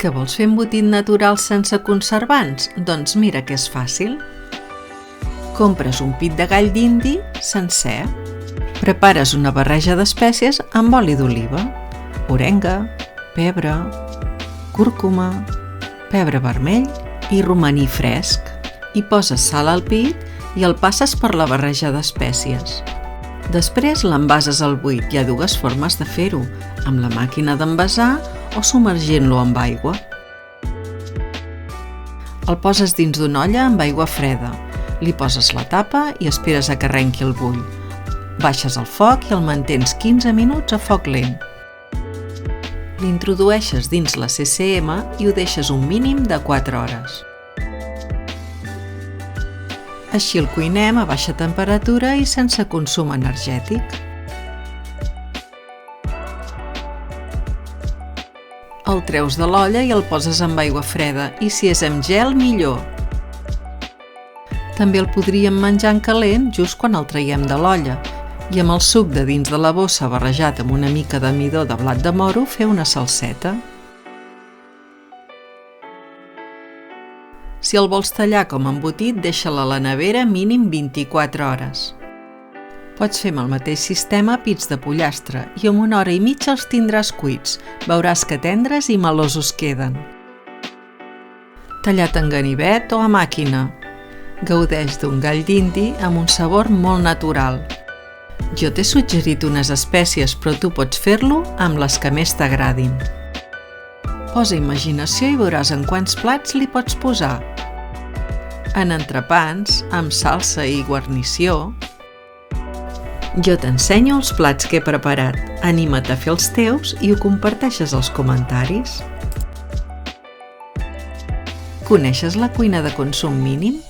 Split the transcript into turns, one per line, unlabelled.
Que vols fer embotit natural sense conservants? Doncs mira que és fàcil. Compres un pit de gall d'indi sencer. Prepares una barreja d'espècies amb oli d'oliva, orenga, pebre, cúrcuma, pebre vermell i romaní fresc. Hi poses sal al pit i el passes per la barreja d'espècies. Després l'envases al buit. Hi ha dues formes de fer-ho, amb la màquina d'envasar o submergint-lo amb aigua. El poses dins d'una olla amb aigua freda. Li poses la tapa i esperes a que arrenqui el bull. Baixes el foc i el mantens 15 minuts a foc lent. L'introdueixes dins la CCM i ho deixes un mínim de 4 hores. Així el cuinem a baixa temperatura i sense consum energètic. El treus de l'olla i el poses amb aigua freda i si és amb gel, millor. També el podríem menjar en calent just quan el traiem de l'olla i amb el suc de dins de la bossa barrejat amb una mica de midó de blat de moro fer una salseta. Si el vols tallar com embotit, deixa-la a la nevera mínim 24 hores. Pots fer amb el mateix sistema pits de pollastre i en 1 hora i mitja els tindràs cuits. Veuràs que tendres i melosos queden. Tallat en ganivet o a màquina. Gaudeix d'un gall d'indi amb un sabor molt natural. Jo t'he suggerit unes espècies, però tu pots fer-lo amb les que més t'agradin. Posa imaginació i veuràs en quants plats li pots posar. En entrepans, amb salsa i guarnició. Jo t'ensenyo els plats que he preparat. Anima't a fer els teus i ho comparteixes als comentaris. Coneixes la cuina de consum mínim?